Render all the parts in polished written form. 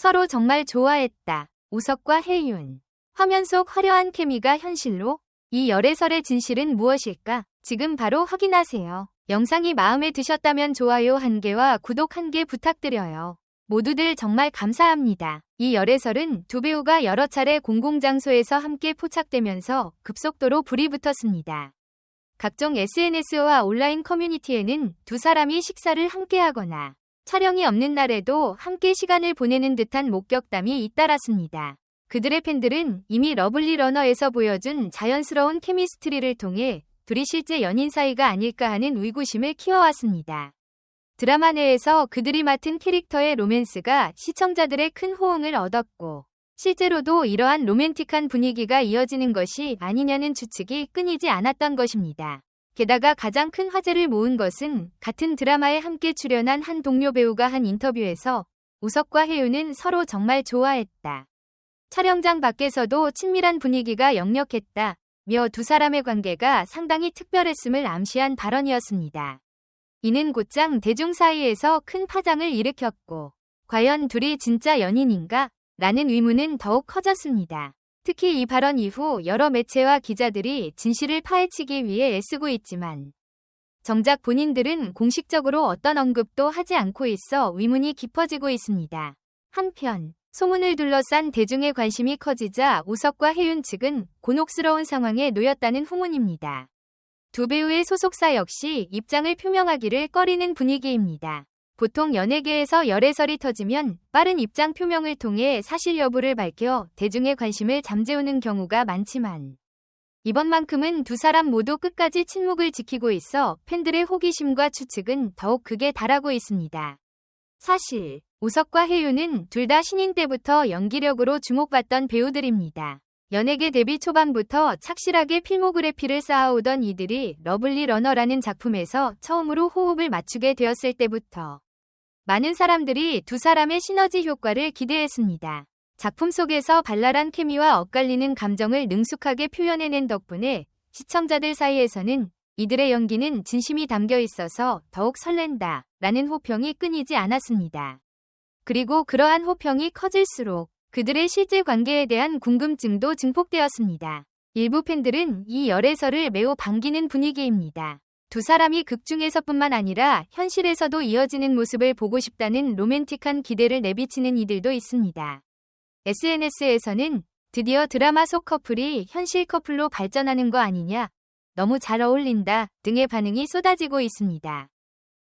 서로 정말 좋아했다. 우석과 혜윤. 화면 속 화려한 케미가 현실로? 이 열애설의 진실은 무엇일까? 지금 바로 확인하세요. 영상이 마음에 드셨다면 좋아요 1개와 구독 1개 부탁드려요. 모두들 정말 감사합니다. 이 열애설은 두 배우가 여러 차례 공공장소에서 함께 포착되면서 급속도로 불이 붙었습니다. 각종 SNS와 온라인 커뮤니티에는 두 사람이 식사를 함께 하거나 촬영이 없는 날에도 함께 시간을 보내는 듯한 목격담이 잇따랐습니다. 그들의 팬들은 이미 러블리 러너에서 보여준 자연스러운 케미스트리를 통해 둘이 실제 연인 사이가 아닐까 하는 의구심을 키워왔습니다. 드라마 내에서 그들이 맡은 캐릭터의 로맨스가 시청자들의 큰 호응을 얻었고 실제로도 이러한 로맨틱한 분위기가 이어지는 것이 아니냐는 추측이 끊이지 않았던 것입니다. 게다가 가장 큰 화제를 모은 것은 같은 드라마에 함께 출연한 한 동료 배우가 한 인터뷰에서 우석과 혜윤은 서로 정말 좋아했다. 촬영장 밖에서도 친밀한 분위기가 역력했다. 며 두 사람의 관계가 상당히 특별했음을 암시한 발언이었습니다. 이는 곧장 대중 사이에서 큰 파장을 일으켰고 과연 둘이 진짜 연인인가? 라는 의문은 더욱 커졌습니다. 특히 이 발언 이후 여러 매체와 기자들이 진실을 파헤치기 위해 애쓰고 있지만 정작 본인들은 공식적으로 어떤 언급도 하지 않고 있어 의문이 깊어지고 있습니다. 한편 소문을 둘러싼 대중의 관심이 커지자 우석과 혜윤 측은 곤혹스러운 상황에 놓였다는 후문입니다. 두 배우의 소속사 역시 입장을 표명하기를 꺼리는 분위기입니다. 보통 연예계에서 열애설이 터지면 빠른 입장 표명을 통해 사실 여부를 밝혀 대중의 관심을 잠재우는 경우가 많지만 이번만큼은 두 사람 모두 끝까지 침묵을 지키고 있어 팬들의 호기심과 추측은 더욱 극에 달하고 있습니다. 사실 우석과 혜윤은 둘 다 신인 때부터 연기력으로 주목받던 배우들입니다. 연예계 데뷔 초반부터 착실하게 필모그래피를 쌓아오던 이들이 러블리 러너라는 작품에서 처음으로 호흡을 맞추게 되었을 때부터 많은 사람들이 두 사람의 시너지 효과를 기대했습니다. 작품 속에서 발랄한 케미와 엇갈리는 감정을 능숙하게 표현해낸 덕분에 시청자들 사이에서는 이들의 연기는 진심이 담겨 있어서 더욱 설렌다 라는 호평이 끊이지 않았습니다. 그리고 그러한 호평이 커질수록 그들의 실제 관계에 대한 궁금증도 증폭되었습니다. 일부 팬들은 이 열애설을 매우 반기는 분위기입니다. 두 사람이 극중에서뿐만 아니라 현실에서도 이어지는 모습을 보고 싶다는 로맨틱한 기대를 내비치는 이들도 있습니다. SNS에서는 드디어 드라마 속 커플이 현실 커플로 발전하는 거 아니냐, 너무 잘 어울린다 등의 반응이 쏟아지고 있습니다.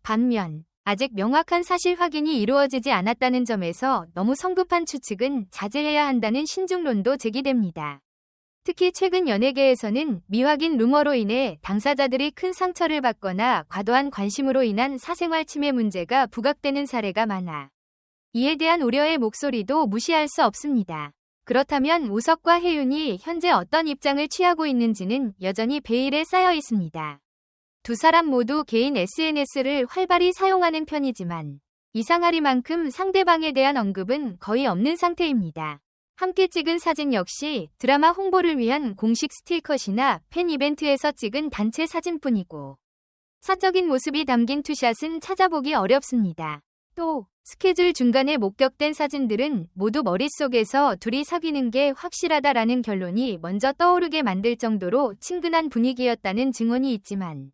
반면 아직 명확한 사실 확인이 이루어지지 않았다는 점에서 너무 성급한 추측은 자제해야 한다는 신중론도 제기됩니다. 특히 최근 연예계에서는 미확인 루머로 인해 당사자들이 큰 상처를 받거나 과도한 관심으로 인한 사생활 침해 문제가 부각되는 사례가 많아 이에 대한 우려의 목소리도 무시할 수 없습니다. 그렇다면 우석과 혜윤이 현재 어떤 입장을 취하고 있는지는 여전히 베일에 쌓여 있습니다. 두 사람 모두 개인 SNS를 활발히 사용하는 편이지만 이상하리만큼 상대방에 대한 언급은 거의 없는 상태입니다. 함께 찍은 사진 역시 드라마 홍보를 위한 공식 스틸컷이나 팬 이벤트에서 찍은 단체 사진뿐이고 사적인 모습이 담긴 투샷은 찾아보기 어렵습니다. 또 스케줄 중간에 목격된 사진들은 모두 머릿속에서 둘이 사귀는 게 확실하다라는 결론이 먼저 떠오르게 만들 정도로 친근한 분위기였다는 증언이 있지만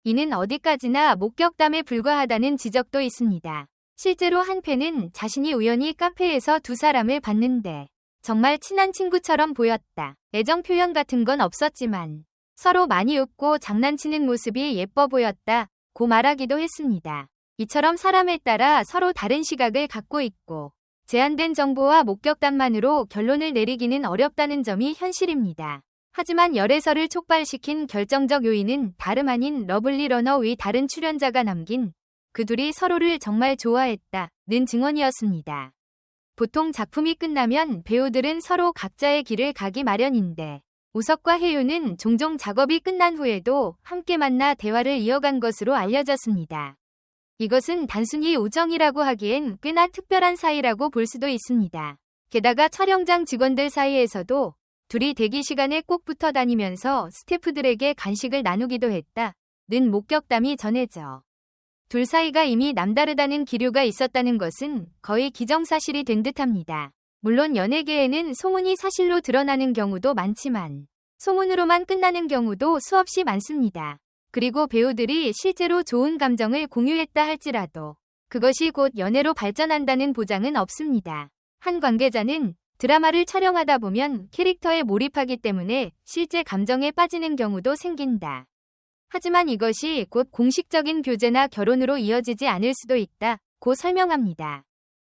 이는 어디까지나 목격담에 불과하다는 지적도 있습니다. 실제로 한 팬은 자신이 우연히 카페에서 두 사람을 봤는데 정말 친한 친구처럼 보였다. 애정 표현 같은 건 없었지만 서로 많이 웃고 장난치는 모습이 예뻐 보였다 고 말하기도 했습니다. 이처럼 사람에 따라 서로 다른 시각을 갖고 있고 제한된 정보와 목격담만으로 결론을 내리기는 어렵다는 점이 현실입니다. 하지만 열애설을 촉발시킨 결정적 요인은 다름 아닌 러블리 러너의 다른 출연자가 남긴 그 둘이 서로를 정말 좋아했다는 증언이었습니다. 보통 작품이 끝나면 배우들은 서로 각자의 길을 가기 마련인데 우석과 혜윤은 종종 작업이 끝난 후에도 함께 만나 대화를 이어간 것으로 알려졌습니다. 이것은 단순히 우정이라고 하기엔 꽤나 특별한 사이라고 볼 수도 있습니다. 게다가 촬영장 직원들 사이에서도 둘이 대기 시간에 꼭 붙어 다니면서 스태프들에게 간식을 나누기도 했다는 목격담이 전해져 둘 사이가 이미 남다르다는 기류가 있었다는 것은 거의 기정사실이 된 듯합니다. 물론 연예계에는 소문이 사실로 드러나는 경우도 많지만 소문으로만 끝나는 경우도 수없이 많습니다. 그리고 배우들이 실제로 좋은 감정을 공유했다 할지라도 그것이 곧 연애로 발전한다는 보장은 없습니다. 한 관계자는 드라마를 촬영하다 보면 캐릭터에 몰입하기 때문에 실제 감정에 빠지는 경우도 생긴다. 하지만 이것이 곧 공식적인 교제나 결혼으로 이어지지 않을 수도 있다고 설명합니다.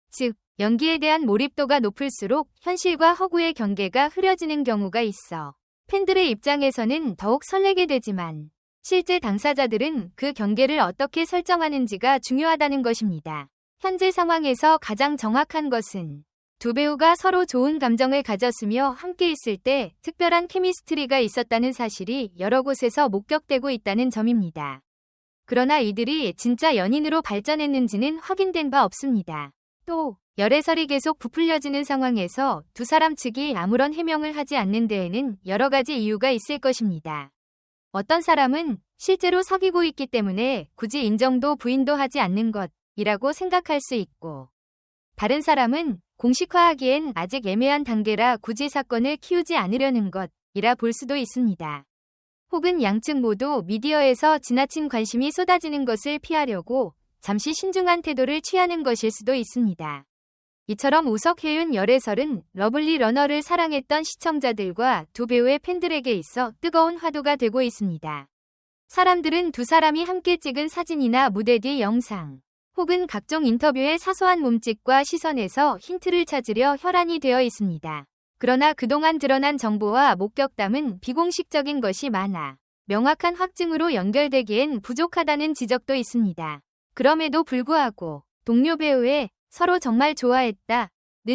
즉, 연기에 대한 몰입도가 높을수록 현실과 허구의 경계가 흐려지는 경우가 있어 팬들의 입장에서는 더욱 설레게 되지만 실제 당사자들은 그 경계를 어떻게 설정하는지가 중요하다는 것입니다. 현재 상황에서 가장 정확한 것은 두 배우가 서로 좋은 감정을 가졌으며 함께 있을 때 특별한 케미스트리가 있었다는 사실이 여러 곳에서 목격되고 있다는 점입니다. 그러나 이들이 진짜 연인으로 발전했는지는 확인된 바 없습니다. 또 열애설이 계속 부풀려지는 상황에서 두 사람 측이 아무런 해명을 하지 않는 데에는 여러 가지 이유가 있을 것입니다. 어떤 사람은 실제로 사귀고 있기 때문에 굳이 인정도 부인도 하지 않는 것이라고 생각할 수 있고, 다른 사람은 공식화하기엔 아직 애매한 단계라 굳이 사건을 키우지 않으려는 것이라 볼 수도 있습니다. 혹은 양측 모두 미디어에서 지나친 관심이 쏟아지는 것을 피하려고 잠시 신중한 태도를 취하는 것일 수도 있습니다. 이처럼 우석혜윤 열애설은 러블리 러너를 사랑했던 시청자들과 두 배우의 팬들에게 있어 뜨거운 화두가 되고 있습니다. 사람들은 두 사람이 함께 찍은 사진이나 무대 뒤 영상, 혹은 각종 인터뷰의 사소한 몸짓과 시선에서 힌트를 찾으려 혈안이 되어 있습니다. 그러나 그동안 드러난 정보와 목격담은 비공식적인 것이 많아 명확한 확증으로 연결되기엔 부족하다는 지적도 있습니다. 그럼에도 불구하고 동료 배우의 서로 정말 좋아했다는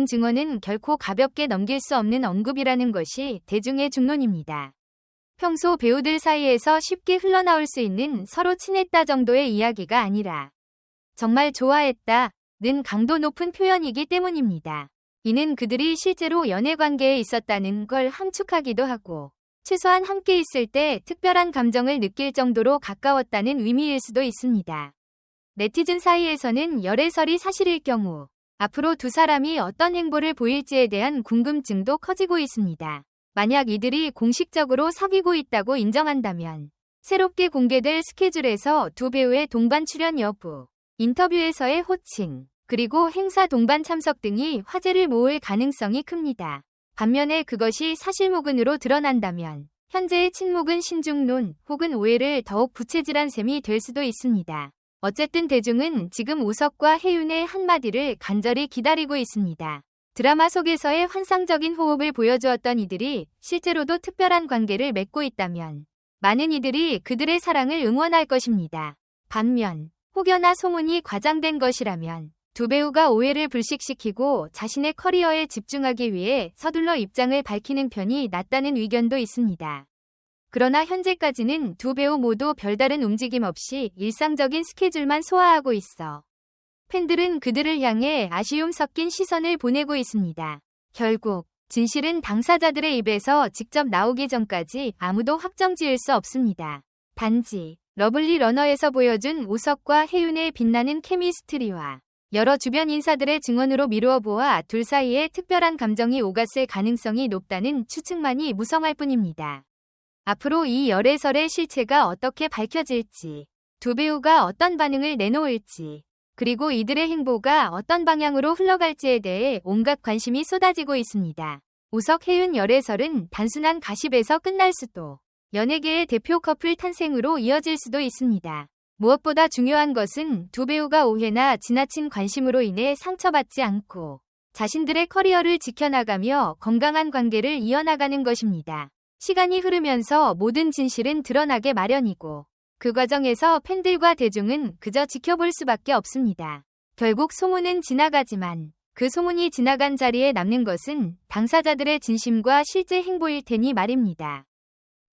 증언은 결코 가볍게 넘길 수 없는 언급이라는 것이 대중의 중론입니다. 평소 배우들 사이에서 쉽게 흘러나올 수 있는 서로 친했다 정도의 이야기가 아니라 정말 좋아했다는 강도 높은 표현이기 때문입니다. 이는 그들이 실제로 연애관계에 있었다는 걸 함축하기도 하고 최소한 함께 있을 때 특별한 감정을 느낄 정도로 가까웠다는 의미일 수도 있습니다. 네티즌 사이에서는 열애설이 사실일 경우 앞으로 두 사람이 어떤 행보를 보일지에 대한 궁금증도 커지고 있습니다. 만약 이들이 공식적으로 사귀고 있다고 인정한다면 새롭게 공개될 스케줄에서 두 배우의 동반 출연 여부, 인터뷰에서의 호칭, 그리고 행사 동반 참석 등이 화제를 모을 가능성이 큽니다. 반면에 그것이 사실무근으로 드러난다면 현재의 친목은 신중론 혹은 오해를 더욱 부채질한 셈이 될 수도 있습니다. 어쨌든 대중은 지금 우석과 혜윤의 한마디를 간절히 기다리고 있습니다. 드라마 속에서의 환상적인 호흡을 보여주었던 이들이 실제로도 특별한 관계를 맺고 있다면 많은 이들이 그들의 사랑을 응원할 것입니다. 반면 혹여나 소문이 과장된 것이라면 두 배우가 오해를 불식시키고 자신의 커리어에 집중하기 위해 서둘러 입장을 밝히는 편이 낫다는 의견도 있습니다. 그러나 현재까지는 두 배우 모두 별다른 움직임 없이 일상적인 스케줄만 소화하고 있어 팬들은 그들을 향해 아쉬움 섞인 시선을 보내고 있습니다. 결국 진실은 당사자들의 입에서 직접 나오기 전까지 아무도 확정 지을 수 없습니다. 단지 러블리 러너에서 보여준 우석과 혜윤의 빛나는 케미스트리와 여러 주변 인사들의 증언으로 미루어 보아 둘 사이에 특별한 감정이 오갔을 가능성이 높다는 추측만이 무성할 뿐입니다. 앞으로 이 열애설의 실체가 어떻게 밝혀질지, 두 배우가 어떤 반응을 내놓을지, 그리고 이들의 행보가 어떤 방향으로 흘러갈지에 대해 온갖 관심이 쏟아지고 있습니다. 우석-혜윤 열애설은 단순한 가십에서 끝날 수도, 연예계의 대표 커플 탄생으로 이어질 수도 있습니다. 무엇보다 중요한 것은 두 배우가 오해나 지나친 관심으로 인해 상처받지 않고 자신들의 커리어를 지켜나가며 건강한 관계를 이어나가는 것입니다. 시간이 흐르면서 모든 진실은 드러나게 마련이고 그 과정에서 팬들과 대중은 그저 지켜볼 수밖에 없습니다. 결국 소문은 지나가지만 그 소문이 지나간 자리에 남는 것은 당사자들의 진심과 실제 행보일 테니 말입니다.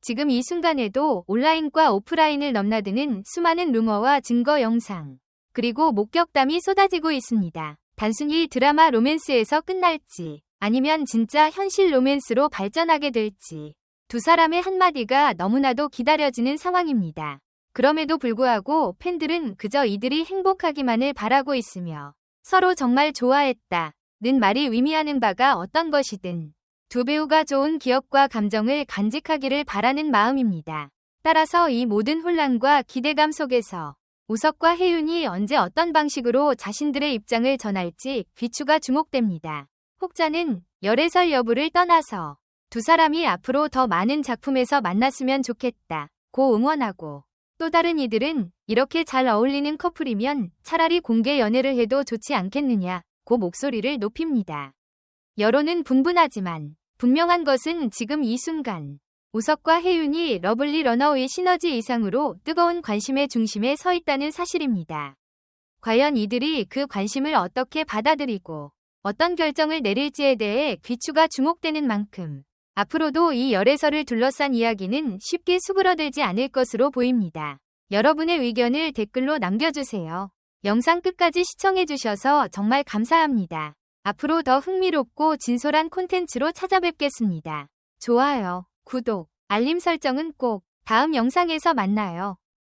지금 이 순간에도 온라인과 오프라인을 넘나드는 수많은 루머와 증거 영상, 그리고 목격담이 쏟아지고 있습니다. 단순히 드라마 로맨스에서 끝날지 아니면 진짜 현실 로맨스로 발전하게 될지 두 사람의 한마디가 너무나도 기다려지는 상황입니다. 그럼에도 불구하고 팬들은 그저 이들이 행복하기만을 바라고 있으며 서로 정말 좋아했다 는 말이 의미하는 바가 어떤 것이든 두 배우가 좋은 기억과 감정을 간직하기를 바라는 마음입니다. 따라서 이 모든 혼란과 기대감 속에서 우석과 혜윤이 언제 어떤 방식으로 자신들의 입장을 전할지 귀추가 주목됩니다. 혹자는 열애설 여부를 떠나서 두 사람이 앞으로 더 많은 작품에서 만났으면 좋겠다 고 응원하고, 또 다른 이들은 이렇게 잘 어울리는 커플이면 차라리 공개 연애를 해도 좋지 않겠느냐 고 목소리를 높입니다. 여론은 분분하지만 분명한 것은 지금 이 순간 우석과 혜윤이 러블리 러너웨이 시너지 이상으로 뜨거운 관심의 중심에 서 있다는 사실입니다. 과연 이들이 그 관심을 어떻게 받아들이고 어떤 결정을 내릴지에 대해 귀추가 주목되는 만큼 앞으로도 이 열애설을 둘러싼 이야기는 쉽게 수그러들지 않을 것으로 보입니다. 여러분의 의견을 댓글로 남겨주세요. 영상 끝까지 시청해주셔서 정말 감사합니다. 앞으로 더 흥미롭고 진솔한 콘텐츠로 찾아뵙겠습니다. 좋아요, 구독, 알림 설정은 꼭 다음 영상에서 만나요.